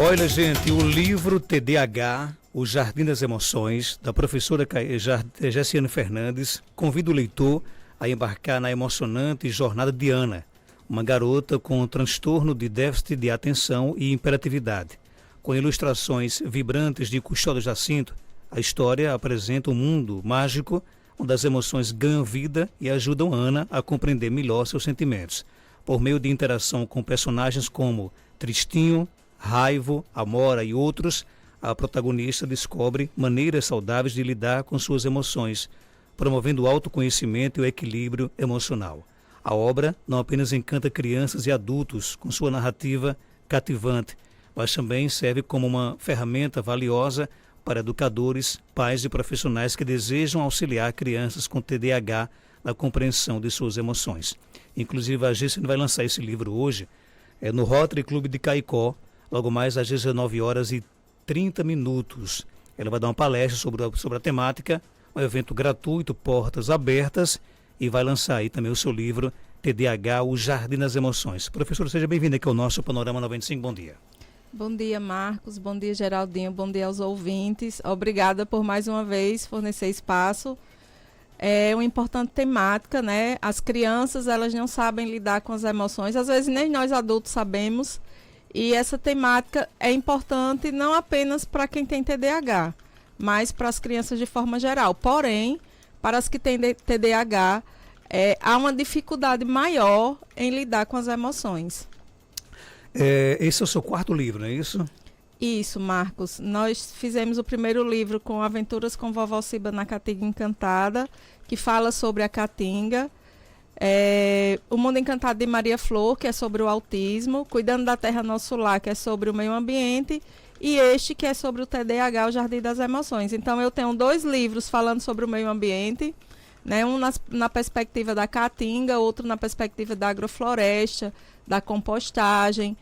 Olha, gente, o livro TDAH, O Jardim das Emoções, da professora Jessiane Fernandes, convida o leitor a embarcar na emocionante jornada de Ana, uma garota com transtorno de déficit de atenção e hiperatividade. Com ilustrações vibrantes de Custódio Jacinto, a história apresenta um mundo mágico onde as emoções ganham vida e ajudam Ana a compreender melhor seus sentimentos. Por meio de interação com personagens como Tristinho, Raivo, Amora e outros, a protagonista descobre maneiras saudáveis de lidar com suas emoções, promovendo o autoconhecimento e o equilíbrio emocional. A obra não apenas encanta crianças e adultos com sua narrativa cativante, mas também serve como uma ferramenta valiosa para educadores, pais e profissionais que desejam auxiliar crianças com TDAH na compreensão de suas emoções. Inclusive, a Gessene vai lançar esse livro hoje no Rotary Clube de Caicó, logo mais às 19h30. Ela vai dar uma palestra sobre a temática, um evento gratuito, portas abertas, e vai lançar aí também o seu livro TDAH, O Jardim das Emoções. Professor, seja bem-vindo aqui ao nosso Panorama 95, bom dia. Bom dia, Marcos, bom dia, Geraldinho, bom dia aos ouvintes. Obrigada por mais uma vez fornecer espaço. É uma importante temática, né? As crianças, elas não sabem lidar com as emoções, às vezes nem nós adultos sabemos. E essa temática é importante não apenas para quem tem TDAH, mas para as crianças de forma geral. Porém, para as que têm TDAH, há uma dificuldade maior em lidar com as emoções. Esse é o seu quarto livro, não é isso? Isso, Marcos. Nós fizemos o primeiro livro com Aventuras com Vovó Ciba na Caatinga Encantada, que fala sobre a Caatinga. O Mundo Encantado de Maria Flor, que é sobre o autismo, Cuidando da Terra Nosso Lar, que é sobre o meio ambiente, e este que é sobre o TDAH, o Jardim das Emoções. Então eu tenho 2 livros falando sobre o meio ambiente, né? Um na perspectiva da Caatinga, outro na perspectiva da agrofloresta, da compostagem,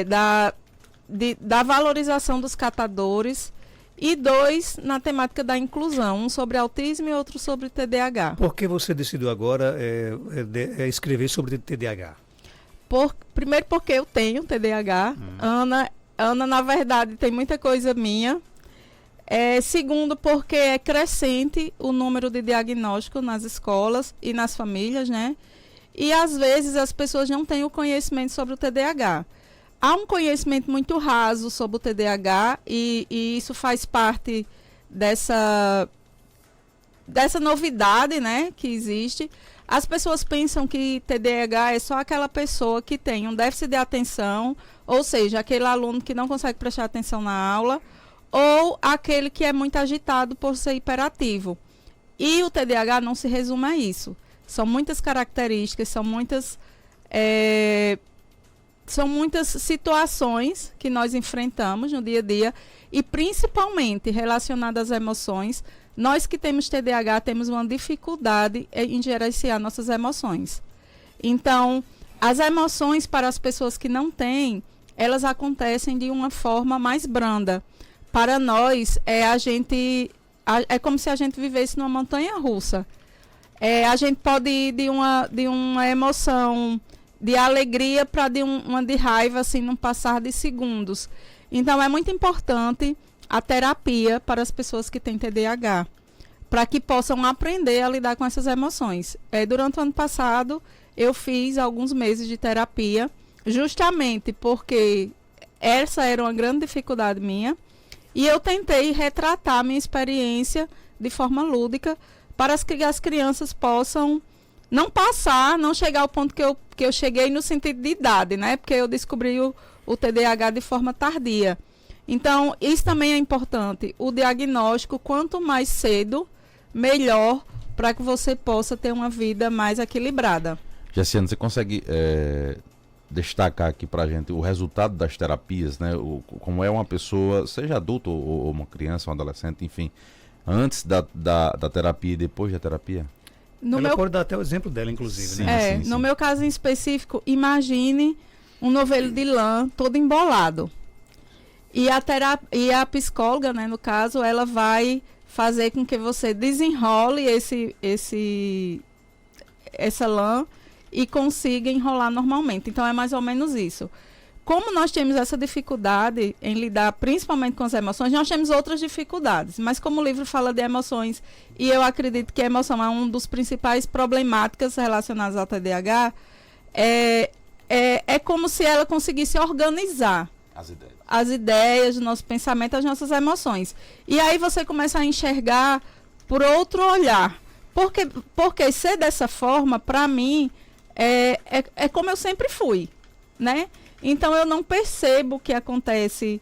da valorização dos catadores, e 2 na temática da inclusão, um sobre autismo e outro sobre TDAH. Por que você decidiu agora escrever sobre TDAH? Primeiro porque eu tenho TDAH. Ana, na verdade, tem muita coisa minha. Segundo, porque é crescente o número de diagnóstico nas escolas e nas famílias, né? E às vezes as pessoas não têm o conhecimento sobre o TDAH. Há um conhecimento muito raso sobre o TDAH e isso faz parte dessa novidade, né, que existe. As pessoas pensam que TDAH é só aquela pessoa que tem um déficit de atenção, ou seja, aquele aluno que não consegue prestar atenção na aula, ou aquele que é muito agitado por ser hiperativo. E o TDAH não se resume a isso. São muitas características, são muitas situações que nós enfrentamos no dia a dia e principalmente relacionadas às emoções. Nós que temos TDAH temos uma dificuldade em gerenciar nossas emoções. Então, as emoções para as pessoas que não têm, elas acontecem de uma forma mais branda. Para nós, é como se a gente vivesse numa montanha-russa. A gente pode ir de uma emoção de alegria para uma de raiva, assim, num passar de segundos. Então, é muito importante a terapia para as pessoas que têm TDAH, para que possam aprender a lidar com essas emoções. Durante o ano passado, eu fiz alguns meses de terapia, justamente porque essa era uma grande dificuldade minha, e eu tentei retratar a minha experiência de forma lúdica, para que as crianças possam não chegar ao ponto que eu cheguei no sentido de idade, né? Porque eu descobri o TDAH de forma tardia. Então, isso também é importante. O diagnóstico, quanto mais cedo, melhor, para que você possa ter uma vida mais equilibrada. Jessiane, você consegue destacar aqui para a gente o resultado das terapias, né? Como é uma pessoa, seja adulto ou uma criança, um adolescente, enfim, antes da terapia e depois da terapia? Ela pode dar até o exemplo dela, inclusive, né? No meu caso em específico, imagine um novelo de lã todo embolado. E a psicóloga, né, no caso, ela vai fazer com que você desenrole essa lã e consiga enrolar normalmente. Então, é mais ou menos isso. como nós temos essa dificuldade em lidar principalmente com as emoções, nós temos outras dificuldades, mas como o livro fala de emoções, e eu acredito que a emoção é um dos principais problemáticas relacionadas ao TDAH, é como se ela conseguisse organizar as ideias, o nosso pensamento, as nossas emoções. E aí você começa a enxergar por outro olhar. Porque ser dessa forma, para mim, é como eu sempre fui, né? Então, eu não percebo que acontece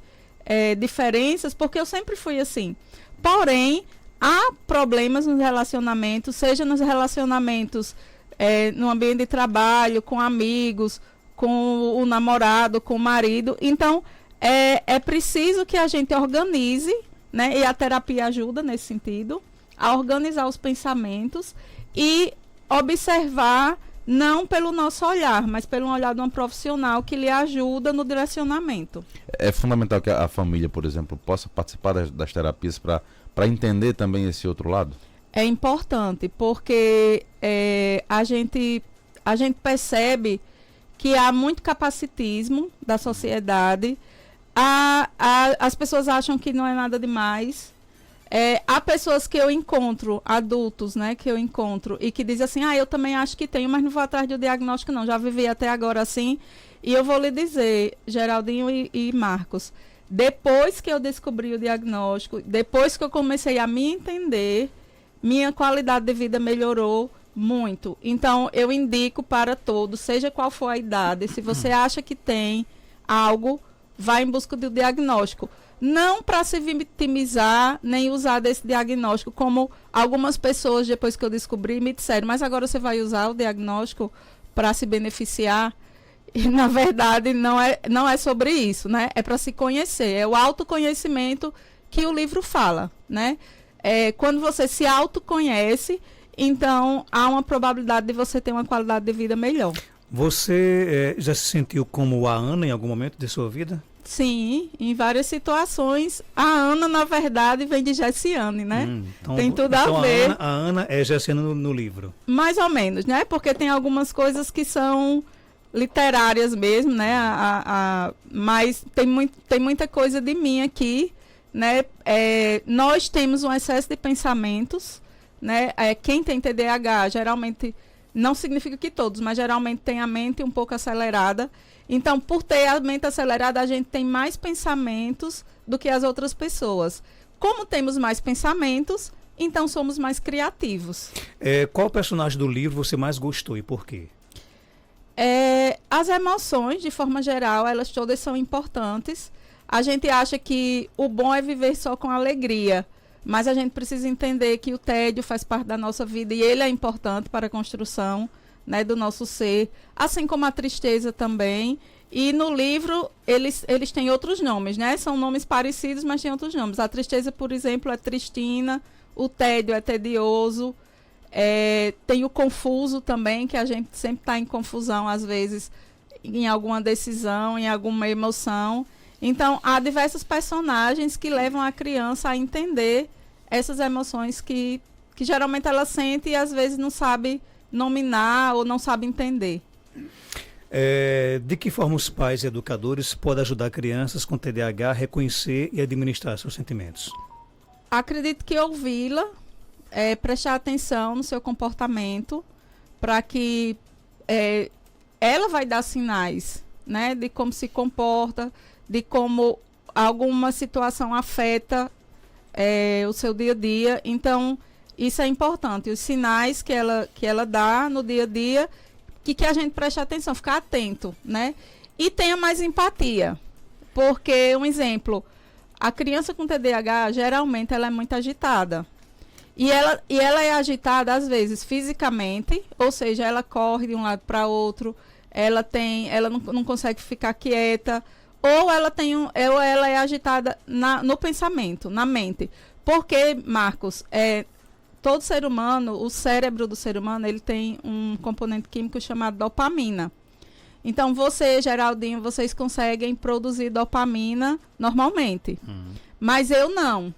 diferenças, porque eu sempre fui assim. Porém, há problemas nos relacionamentos, seja nos relacionamentos no ambiente de trabalho, com amigos, com o namorado, com o marido. Então, é preciso que a gente organize, né? E a terapia ajuda nesse sentido, a organizar os pensamentos e observar não pelo nosso olhar, mas pelo olhar de um profissional que lhe ajuda no direcionamento. É fundamental que a família, por exemplo, possa participar das terapias para entender também esse outro lado? É importante, porque a gente percebe que há muito capacitismo da sociedade, as pessoas acham que não é nada demais. Há pessoas que eu encontro, adultos, né, que eu encontro, e que dizem assim, eu também acho que tenho, mas não vou atrás do diagnóstico não, já vivi até agora assim. E eu vou lhe dizer, Geraldinho e Marcos, depois que eu descobri o diagnóstico, depois que eu comecei a me entender, minha qualidade de vida melhorou muito. Então, eu indico para todos, seja qual for a idade, se você acha que tem algo, vá em busca do diagnóstico. Não para se vitimizar, nem usar desse diagnóstico, como algumas pessoas, depois que eu descobri, me disseram, mas agora você vai usar o diagnóstico para se beneficiar? E, na verdade, não é sobre isso, né? É para se conhecer, é o autoconhecimento que o livro fala, né? Quando você se autoconhece, então há uma probabilidade de você ter uma qualidade de vida melhor. Você já se sentiu como a Ana em algum momento de sua vida? Sim, em várias situações. A Ana, na verdade, vem de Jessiane, né? Então, tem tudo a ver. A Ana é Jessiane no livro. Mais ou menos, né? Porque tem algumas coisas que são literárias mesmo, né? Mas tem muita coisa de mim aqui, né? Nós temos um excesso de pensamentos, né? Quem tem TDAH, geralmente, não significa que todos, mas geralmente tem a mente um pouco acelerada. Então, por ter a mente acelerada, a gente tem mais pensamentos do que as outras pessoas. Como temos mais pensamentos, então somos mais criativos. Qual personagem do livro você mais gostou e por quê? As emoções, de forma geral, elas todas são importantes. A gente acha que o bom é viver só com alegria, mas a gente precisa entender que o tédio faz parte da nossa vida e ele é importante para a construção, né, do nosso ser, assim como a tristeza também. E no livro eles têm outros nomes, né? São nomes parecidos, mas têm outros nomes. A tristeza, por exemplo, é tristina, o tédio é tedioso, tem o confuso também, que a gente sempre está em confusão, às vezes, em alguma decisão, em alguma emoção. Então, há diversos personagens que levam a criança a entender essas emoções que geralmente ela sente e às vezes não sabe nominar ou não sabe entender. De que forma os pais e educadores podem ajudar crianças com TDAH a reconhecer e administrar seus sentimentos? Acredito que ouvi-la, prestar atenção no seu comportamento, para que ela vai dar sinais, né, de como se comporta, de como alguma situação afeta o seu dia a dia. Então, isso é importante, os sinais que ela dá no dia a dia, que a gente preste atenção, ficar atento, né? E tenha mais empatia, porque, um exemplo, a criança com TDAH, geralmente, ela é muito agitada. E ela é agitada, às vezes, fisicamente, ou seja, ela corre de um lado para outro, ela não consegue ficar quieta, ou ela é agitada no pensamento, na mente. Porque, Marcos, todo ser humano, o cérebro do ser humano, ele tem um componente químico chamado dopamina. Então, Geraldinho, vocês conseguem produzir dopamina normalmente. Mas eu não.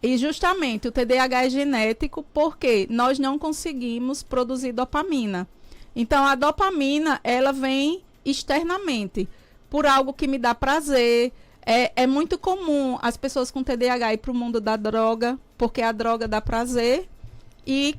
E justamente o TDAH é genético porque nós não conseguimos produzir dopamina. Então, a dopamina, ela vem externamente. por algo que me dá prazer. É muito comum as pessoas com TDAH ir para o mundo da droga, porque a droga dá prazer e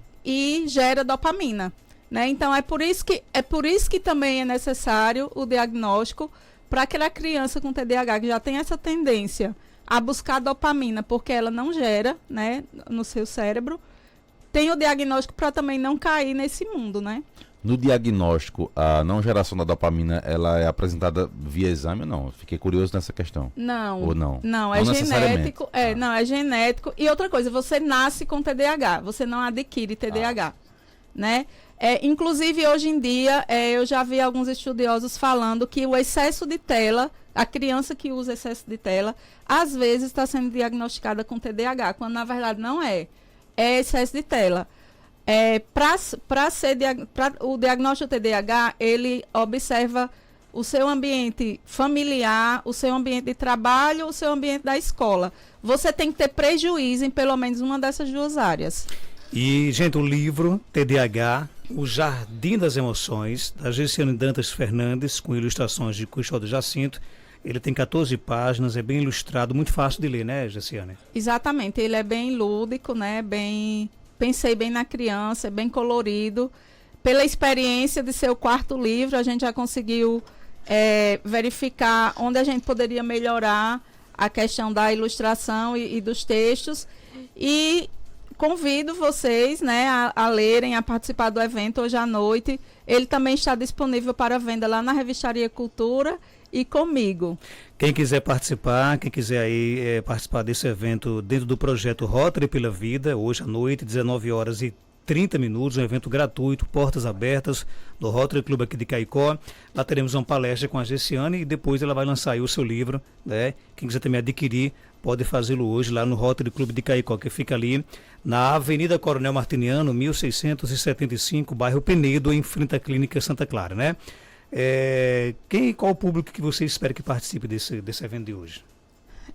gera dopamina, né? Então é por isso que também é necessário o diagnóstico para aquela criança com TDAH que já tem essa tendência a buscar dopamina, porque ela não gera, né, no seu cérebro. Tem o diagnóstico para também não cair nesse mundo, né? No diagnóstico, a não geração da dopamina, ela é apresentada via exame ou não? Fiquei curioso nessa questão. Não. Ou não? Não, é genético. Não, é genético. E outra coisa, você nasce com TDAH, você não adquire TDAH, né? Inclusive, hoje em dia, eu já vi alguns estudiosos falando que o excesso de tela, a criança que usa excesso de tela, às vezes está sendo diagnosticada com TDAH, quando na verdade não é. É excesso de tela. Para o diagnóstico TDAH, ele observa o seu ambiente familiar, o seu ambiente de trabalho, o seu ambiente da escola. Você tem que ter prejuízo em pelo menos uma dessas duas áreas. E, gente, o livro TDAH, O Jardim das Emoções, da Gessiane Dantas Fernandes, com ilustrações de Custódio Jacinto. Ele tem 14 páginas, é bem ilustrado, muito fácil de ler, né, Gessiane? Exatamente, ele é bem lúdico, né? Pensei bem na criança, é bem colorido. Pela experiência de ser o quarto livro, a gente já conseguiu verificar onde a gente poderia melhorar a questão da ilustração e dos textos. E convido vocês, né, a lerem, a participar do evento hoje à noite. Ele também está disponível para venda lá na Revistaria Cultura e comigo. Quem quiser participar, quem quiser aí participar desse evento dentro do projeto Rotary pela Vida, hoje à noite, 19h30, um evento gratuito, portas abertas, do Rotary Clube aqui de Caicó. Lá teremos uma palestra com a Gessiane e depois ela vai lançar aí o seu livro, né? Quem quiser também adquirir, pode fazê-lo hoje lá no Rotary Clube de Caicó, que fica ali na Avenida Coronel Martiniano, 1675, bairro Penedo, em frente à Clínica Santa Clara, né? Qual o público que você espera que participe desse evento de hoje?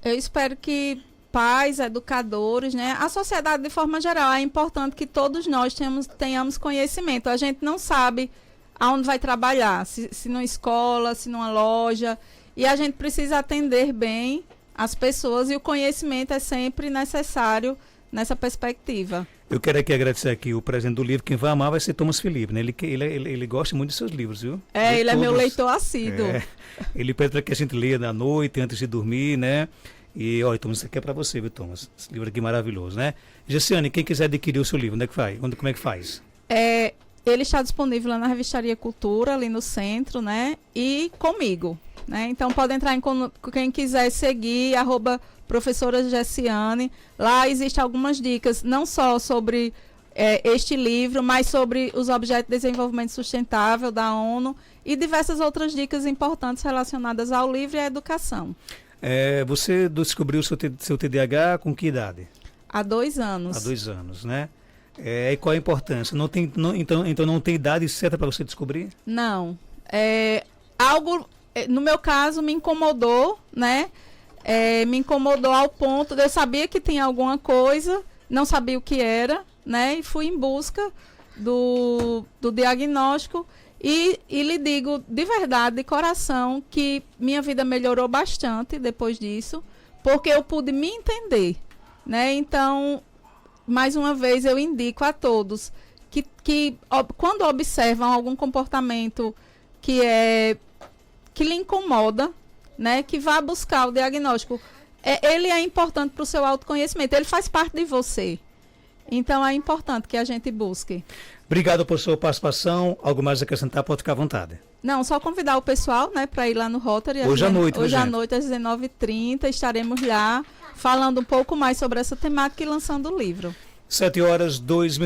Eu espero que pais, educadores, né? A sociedade de forma geral. É importante que todos nós tenhamos conhecimento. A gente não sabe aonde vai trabalhar, se numa escola, se numa loja, e a gente precisa atender bem as pessoas e o conhecimento é sempre necessário nessa perspectiva. Eu quero aqui agradecer aqui o presente do livro. Quem vai amar vai ser Thomas Felipe, né? Ele gosta muito de seus livros, viu? Ele é meu leitor assíduo. Ele pede para que a gente leia na noite, antes de dormir, né? E, olha, Thomas, isso aqui é para você, viu, Thomas? Esse livro aqui é maravilhoso, né? Gessiane, quem quiser adquirir o seu livro, onde é que vai? Como é que faz? Ele está disponível lá na Revistaria Cultura, ali no centro, né? E comigo, né? Então, pode entrar quem quiser seguir, @professora Gessiane. Lá existem algumas dicas, não só sobre este livro, mas sobre os Objetivos de Desenvolvimento Sustentável da ONU e diversas outras dicas importantes relacionadas ao livro e à educação. Você descobriu seu TDAH com que idade? Há 2 anos. Há 2 anos, né? E qual a importância? Então não tem idade certa para você descobrir? Não. Algo, no meu caso, me incomodou, né? Me incomodou ao ponto de eu sabia que tinha alguma coisa, não sabia o que era, né? E fui em busca do diagnóstico e lhe digo de verdade, de coração, que minha vida melhorou bastante depois disso, porque eu pude me entender, né? Então, mais uma vez, eu indico a todos que quando observam algum comportamento que lhe incomoda, né, que vá buscar o diagnóstico. Ele é importante para o seu autoconhecimento, ele faz parte de você. Então é importante que a gente busque. Obrigado por sua participação. Algo mais a acrescentar, pode ficar à vontade. Não, só convidar o pessoal, né, para ir lá no Rotary. Hoje à noite, Hoje à noite, às 19h30, estaremos lá falando um pouco mais sobre essa temática e lançando o livro. 7h02.